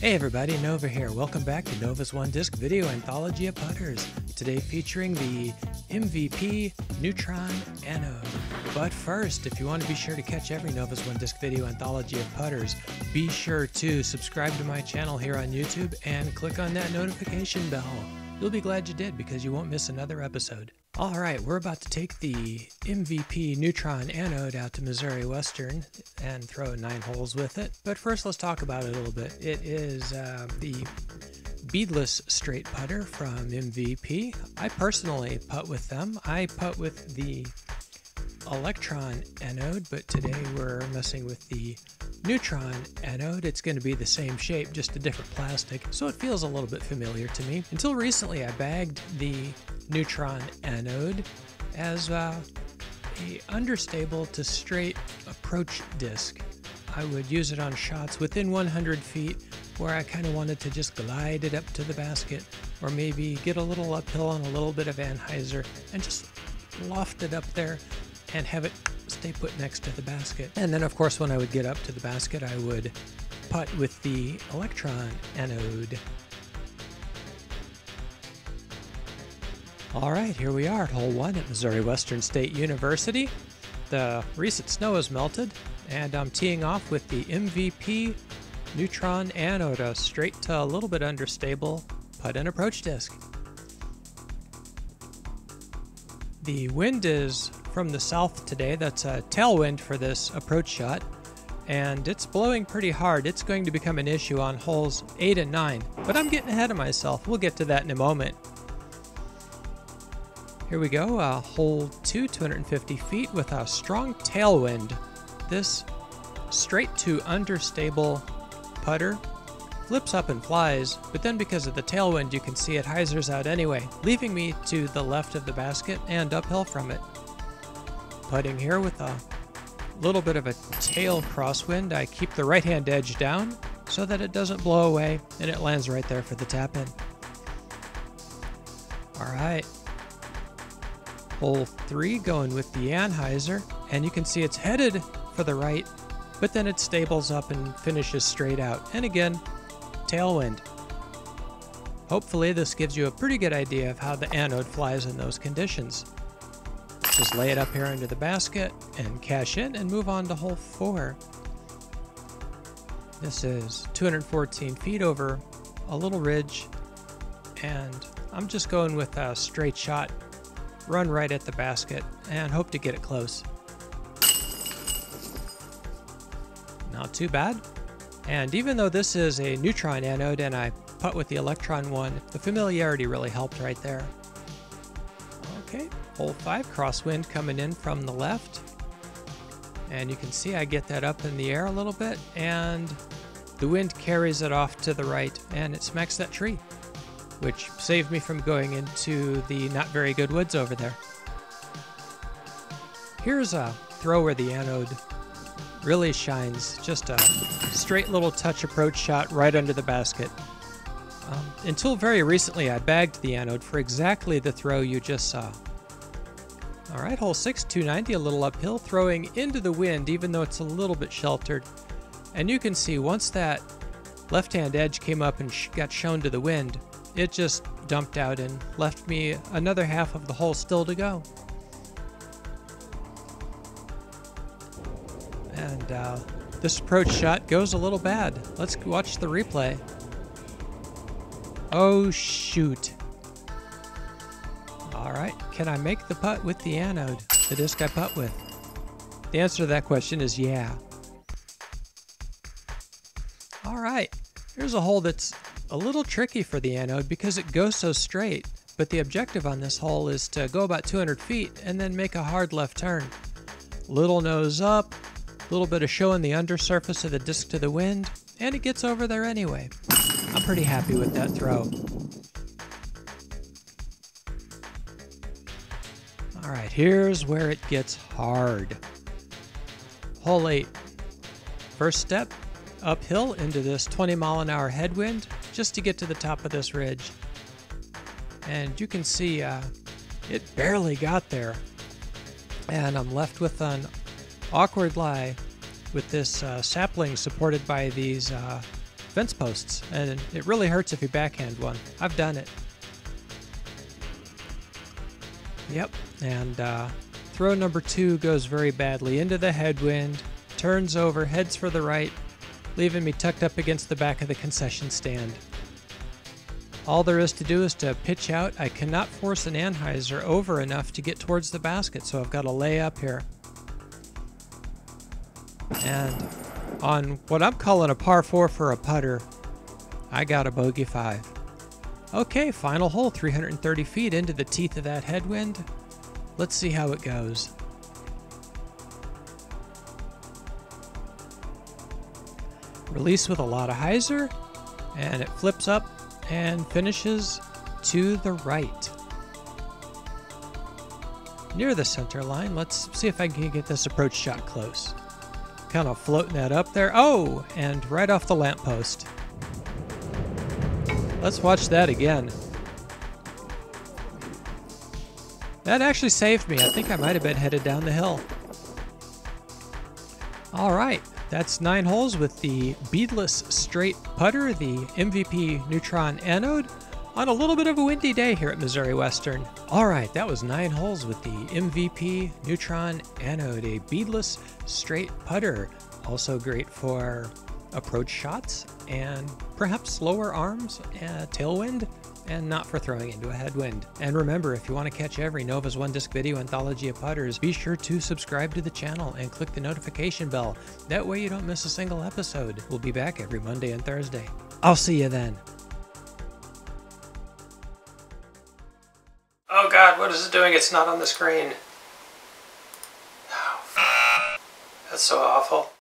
Hey everybody, Nova here. Welcome back to Nova's One Disc Video Anthology of Putters. Today featuring the MVP Neutron Anode. But first, if you want to be sure to catch every Nova's One Disc Video Anthology of Putters, be sure to subscribe to my channel here on YouTube and click on that notification bell. You'll be glad you did because you won't miss another episode. Alright, we're about to take the MVP Neutron Anode out to Missouri Western and throw 9 holes with it. But first let's talk about it a little bit. It is the beadless straight putter from MVP. I personally putt with them. I putt with the Electron Anode, but today we're messing with the Neutron Anode. It's going to be the same shape, just a different plastic, so it feels a little bit familiar to me. Until recently I bagged the Neutron Anode as a understable to straight approach disc. I would use it on shots within 100 feet where I kind of wanted to just glide it up to the basket, or maybe get a little uphill on a little bit of anhyzer and just loft it up there and have it stay put next to the basket. And then of course when I would get up to the basket I would putt with the Electron Anode. Alright, here we are at hole 1 at Missouri Western State University. The recent snow has melted and I'm teeing off with the MVP Neutron Anode, a straight to a little bit understable putt and approach disc. The wind is from the south today. That's a tailwind for this approach shot, and it's blowing pretty hard. It's going to become an issue on holes 8 and 9, but I'm getting ahead of myself. We'll get to that in a moment. Here we go, hole 2, 250 feet with a strong tailwind. This straight to understable putter flips up and flies, but then because of the tailwind you can see it hyzers out anyway, leaving me to the left of the basket and uphill from it. Putting here with a little bit of a tail crosswind, I keep the right hand edge down so that it doesn't blow away and it lands right there for the tap in. Alright, hole 3 going with the anhyzer, and you can see it's headed for the right, but then it stables up and finishes straight out, and again, tailwind. Hopefully this gives you a pretty good idea of how the anode flies in those conditions. Just lay it up here under the basket and cash in and move on to hole 4. This is 214 feet over a little ridge, and I'm just going with a straight shot, run right at the basket, and hope to get it close. Not too bad. And even though this is a Neutron Anode and I putt with the Electron one, the familiarity really helped right there. Okay, hole 5, crosswind coming in from the left. And you can see I get that up in the air a little bit, and the wind carries it off to the right, and it smacks that tree, which saved me from going into the not very good woods over there. Here's a throw where the anode really shines, just a straight little touch approach shot right under the basket. Until very recently I bagged the anode for exactly the throw you just saw. Alright, hole 6, 290, a little uphill, throwing into the wind even though it's a little bit sheltered. And you can see once that left-hand edge came up and got shown to the wind, it just dumped out and left me another half of the hole still to go. And this approach shot goes a little bad. Let's watch the replay. Oh shoot. Alright, can I make the putt with the anode, the disc I putt with? The answer to that question is yeah. Alright, here's a hole that's a little tricky for the anode because it goes so straight, but the objective on this hole is to go about 200 feet and then make a hard left turn. Little nose up, a little bit of showing the undersurface of the disc to the wind, and it gets over there anyway. I'm pretty happy with that throw. Alright, here's where it gets hard. Hole 8. First step, uphill into this 20-mile-an-hour headwind just to get to the top of this ridge. And you can see it barely got there. And I'm left with an awkward lie with this sapling supported by these fence posts, and it really hurts if you backhand one. I've done it. Yep, and throw number 2 goes very badly into the headwind, turns over, heads for the right, leaving me tucked up against the back of the concession stand. All there is to do is to pitch out. I cannot force an anhyzer over enough to get towards the basket, so I've got to lay up here. And on what I'm calling a par 4 for a putter, I got a bogey 5. Okay, final hole, 330 feet into the teeth of that headwind. Let's see how it goes. Release with a lot of hyzer, and it flips up and finishes to the right. Near the center line, let's see if I can get this approach shot close. Kind of floating that up there. Oh, and right off the lamppost. Let's watch that again. That actually saved me. I think I might have been headed down the hill. All right, that's 9 holes with the beadless straight putter, the MVP Neutron Anode, on a little bit of a windy day here at Missouri Western. All right, that was 9 holes with the MVP Neutron Anode, a beadless straight putter. Also great for approach shots and perhaps lower arms, tailwind, and not for throwing into a headwind. And remember, if you want to catch every Novus One Disc video anthology of putters, be sure to subscribe to the channel and click the notification bell. That way you don't miss a single episode. We'll be back every Monday and Thursday. I'll see you then. Oh God, what is it doing? It's not on the screen. Oh, that's so awful.